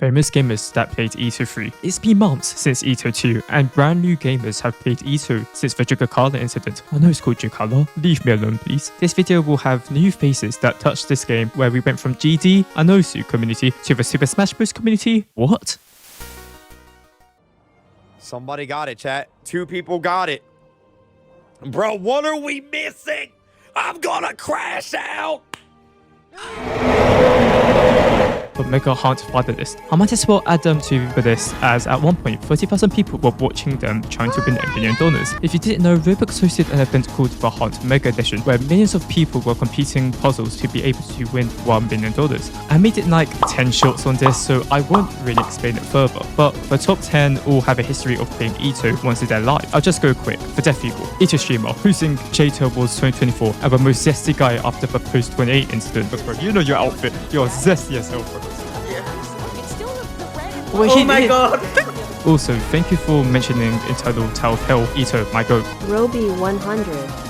famous gamers that played EToH 3. It's been months since EToH 2, and brand new gamers have played EToH since the Jukakala incident. I know it's called Jukala, leave me alone please. This video will have new faces that touched this game, where we went from GD and Osu community to the Super Smash Bros community. What? Somebody got it, chat. 2 people got it. Bro, what are we missing? I'm gonna crash out. But Mega Hunt Finalist. I might as well add them to the list, as at one point 30,000 people were watching them trying to win $1 million. If you didn't know, Roblox hosted an event called the Hunt Mega Edition, where millions of people were completing puzzles to be able to win $1 million. I made it like 10 shorts on this, so I won't really explain it further, but the top 10 all have a history of playing EToH once they're live. I'll just go quick. For Death Eagle, EToH streamer, hosting JToH Awards 2024, and the most zesty guy after the Post 28 incident. But bro, you know your outfit, you're zesty as hell, bro. Oh my god! Also, thank you for mentioning internal Tower of Hell, EToH, my goat. Roby 100.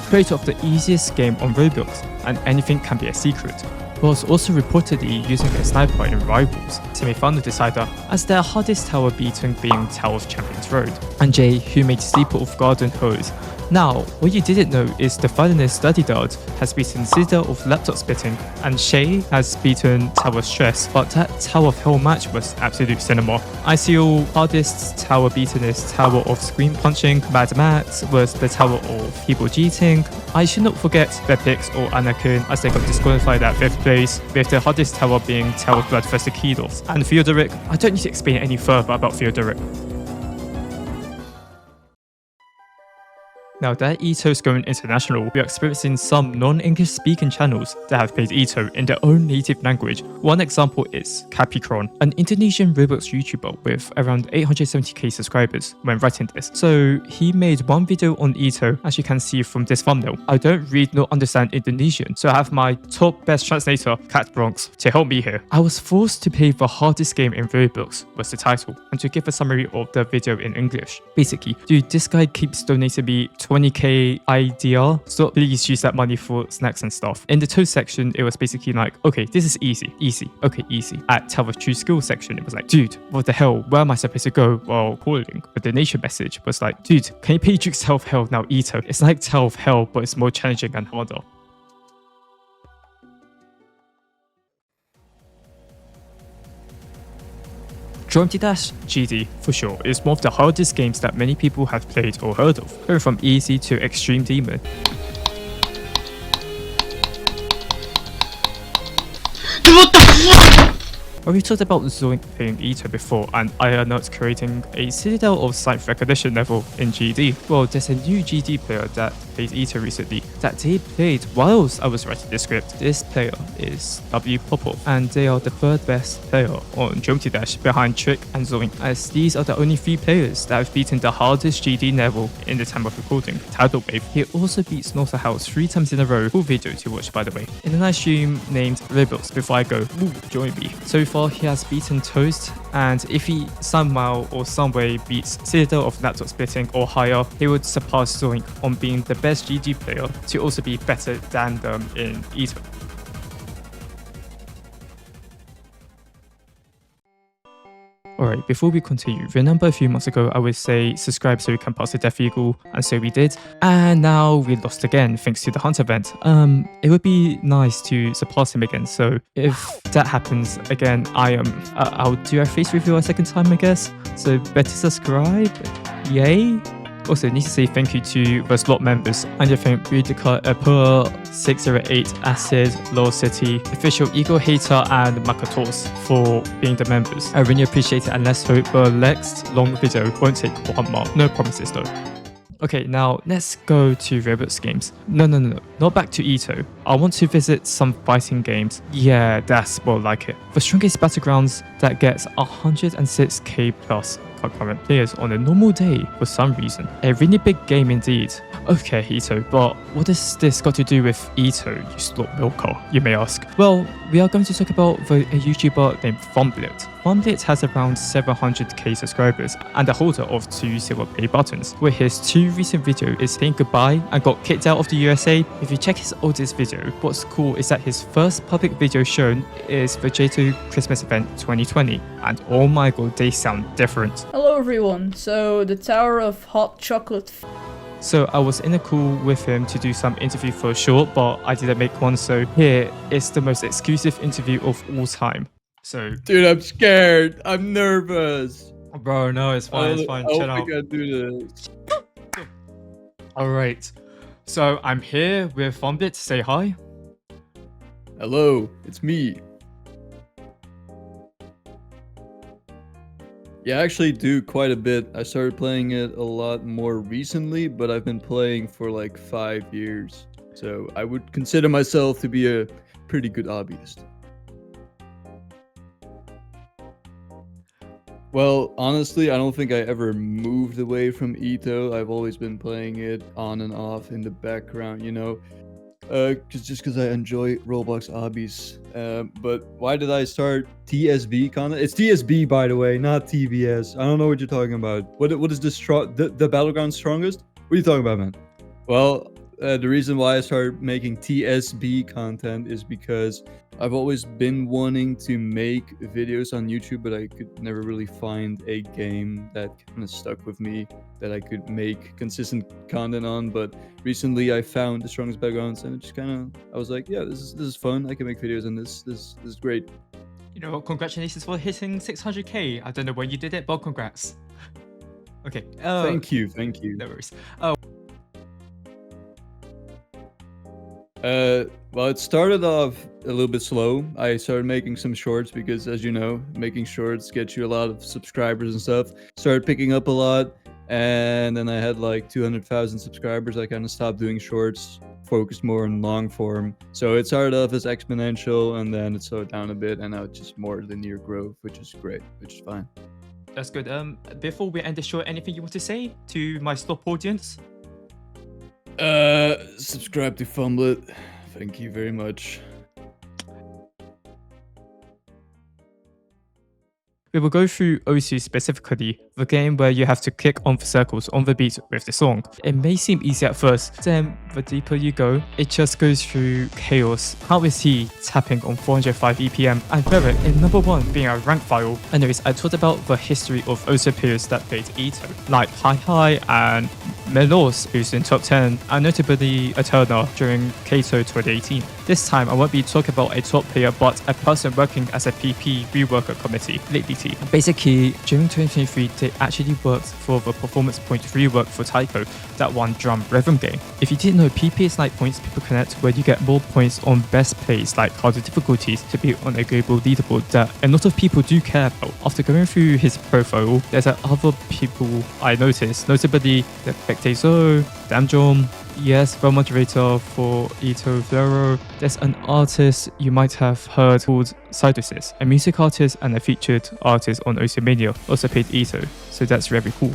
Creator of the easiest game on Roblox, and anything can be a secret. Was also reportedly using a sniper in Rivals, semi-final decider, as their hardest tower beating being Tower of Champions Road, and Jay, who made Sleeper of Garden Hose. Now, what you didn't know is the finalist Study Dart has beaten Citadel of Laptop Spitting, and Shay has beaten Tower of Stress, but that Tower of Hell match was absolute cinema. ICO hardest tower beaten is Tower of Screen Punching, Mad Max was the Tower of People Cheating. I should not forget Bepix or Anakin, as they got disqualified at 5th place, with the hardest tower being Tower of Bloodthirsty Kidos. And Theodoric, I don't need to explain any further about Theodoric. Now that EToH is going international, we are experiencing some non-English speaking channels that have played EToH in their own native language. One example is Capicron, an Indonesian Roblox YouTuber with around 870k subscribers when writing this. So he made one video on EToH, as you can see from this thumbnail. I don't read nor understand Indonesian, so I have my top best translator, Cat Bronx, to help me here. I was forced to play the hardest game in Roblox was the title, and to give a summary of the video in English. Basically, dude, this guy keeps donating me 20k IDR, so please use that money for snacks and stuff. In the ToH section, it was basically like, okay, this is easy, okay, easy. At Tower of True Skill section, it was like, dude, what the hell, where am I supposed to go while calling? The donation message was like, dude, can you pay Duke's Tower of Hell now EToH? It's like Tower of Hell, but it's more challenging and harder. JToH GD, for sure, is one of the hardest games that many people have played or heard of, going from easy to extreme demon. What the fuck? We talked about Zoink playing EToH before, and Ironut creating a Citadel of Science Recognition level in GD. Well, there's a new GD player that played EToH recently that they played whilst I was writing the script. This player is W Popov, and they are the 3rd best player on JToH behind Trick and Zoink, as these are the only 3 players that have beaten the hardest GD level in the time of recording, Tidal Wave. He also beat Slaughter House 3 times in a row. Full video to watch, by the way. In a nice stream named Roblox before I go, join me. So far, he has beaten Toast, and if he somehow or some way beats Citadel of Laptop Splitting or higher, he would surpass Zoink on being the best GD player to also be better than them in EToH. Alright, before we continue, remember a few months ago I would say subscribe so we can pass the Death Eagle, and so we did, and now we lost again thanks to the Hunt event. It would be nice to surpass him again, so if that happens again, I'll do a face reveal a second time, I guess, so better subscribe, yay. Also, need to say thank you to the slot members, and I thank Boudica, Apur, 608, Acid, Low City, Official Eagle Hater, and Makatos for being the members. I really appreciate it, and let's hope the next long video won't take 1 month. No promises though. Okay, now let's go to Roblox games. No, not back to EToH. I want to visit some fighting games. Yeah, that's more like it. The strongest battlegrounds that gets 106k plus concurrent players on a normal day for some reason. A really big game indeed. Okay, EToH, but what has this got to do with EToH, you slot milker, you may ask? Well, we are going to talk about a YouTuber named Fondit. Fondit has around 700k subscribers and a holder of 2 silver play buttons, where his 2 recent videos is saying goodbye and got kicked out of the USA. If you check his oldest video, what's cool is that his first public video shown is the JToH Christmas event 2020. 2020, and oh my god, they sound different. Hello everyone, so the Tower of Hot Chocolate. So I was in a call with him to do some interview for a short, but I didn't make one, so here is the most exclusive interview of all time. So, Dude, I'm scared. I'm nervous. bro, no, it's fine, chill I out. can do this. Alright, so I'm here with Fondit. Say hi. Hello, it's me. Yeah, I actually do quite a bit. I started playing it a lot more recently, but I've been playing for like 5 years. So I would consider myself to be a pretty good hobbyist. Well, honestly, I don't think I ever moved away from EToH. I've always been playing it on and off in the background, you know. Just because I enjoy Roblox hobbies. But why did I start TSB content? It's TSB, by the way, not TBS. I don't know what you're talking about. What is the Battleground strongest? What are you talking about, man? Well, the reason why I started making TSB content is because I've always been wanting to make videos on YouTube, but I could never really find a game that kind of stuck with me that I could make consistent content on. But recently I found the strongest battlegrounds, and it just kind of, I was like, yeah, this is fun. I can make videos, and this is great. You know what, congratulations for hitting 600k. I don't know when you did it, but congrats. Okay. Thank you. No worries. Well, it started off a little bit slow. I started making some shorts because, as you know, making shorts gets you a lot of subscribers and stuff. Started picking up a lot, and then I had like 200,000 subscribers. I kind of stopped doing shorts, focused more on long form. So it started off as exponential, and then it slowed down a bit, and now it's just more linear growth, which is great, which is fine. That's good. Before we end the show, anything you want to say to my stop audience? Subscribe to Fondit. Thank you very much. We will go through Osu specifically, the game where you have to click on the circles on the beat with the song. It may seem easy at first, then the deeper you go, it just goes through chaos. How is he tapping on 405 EPM and Ferret in number 1 being a rank file? Anyways, I talked about the history of Osu players that played EToH, like Hi and Melos, who's in top 10, and notably Eterna during KToH 2018. This time, I won't be talking about a top player, but a person working as a PP reworker committee, lately. Basically, during 2023, they actually worked for the performance point rework for Taiko, that one drum rhythm game. If you didn't know, PP is like Points People Connect, where you get more points on best plays like harder difficulties to be on a global leaderboard that a lot of people do care about. After going through his profile, there's other people I noticed, notably the Pectezo, Damjom, yes, the moderator for EToH Floro. There's an artist you might have heard called Cytosis, a music artist and a featured artist on Osimania, also played EToH, so that's very cool.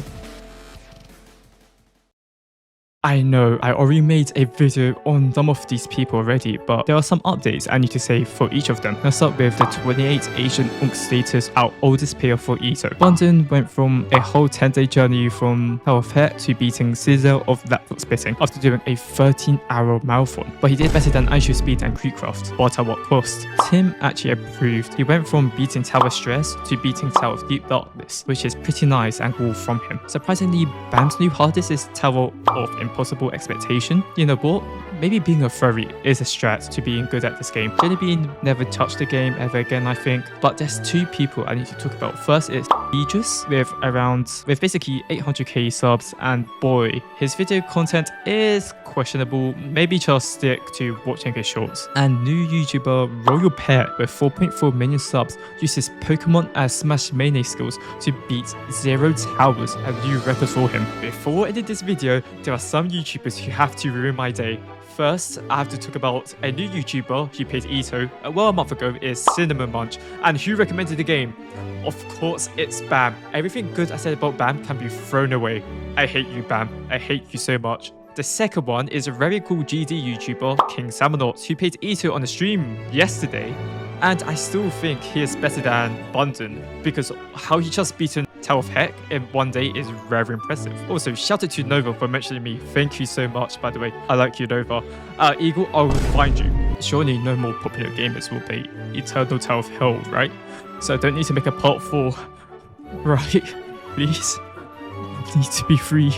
I know I already made a video on some of these people already, but there are some updates I need to say for each of them. Let's start with the 28 Asian Unk status, our oldest player for EToH. London went from a whole 10-day journey from Tower of Heck to beating Caesar of Laptop Spitting after doing a 13-hour marathon. But he did better than Aishu Speed and Creekcraft, but at what cost? Tim actually improved. He went from beating Tower Stress to beating Tower of Deep Darkness, which is pretty nice and cool from him. Surprisingly, Bam's new hardest is Tower of Impossible Expectation. You know what? Maybe being a furry is a strat to being good at this game. Jellybean never touched the game ever again, I think. But there's 2 people I need to talk about. First is Aegis with basically 800k subs, and boy, his video content is questionable. Maybe just stick to watching his shorts. And new YouTuber Royal Pear with 4.4 million subs uses Pokemon as Smash melee skills to beat 0 towers, a new record for him. Before I did this video, there are some YouTubers who have to ruin my day. First, I have to talk about a new YouTuber who played EToH a month ago is Cinnamon Munch, and who recommended the game? Of course, it's Bam. Everything good I said about Bam can be thrown away. I hate you, Bam. I hate you so much. The second one is a very cool GD YouTuber, King Salmonauts, who played EToH on the stream yesterday. And I still think he is better than Bundon, because how he just beaten Tower of Heck in one day is very impressive. Also, shout out to Nova for mentioning me. Thank you so much, by the way. I like you, Nova. Eagle, I will find you. Surely no more popular gamers will play Eternal Tower of Hell, right? So I don't need to make a part 4. Right? Please? I need to be free.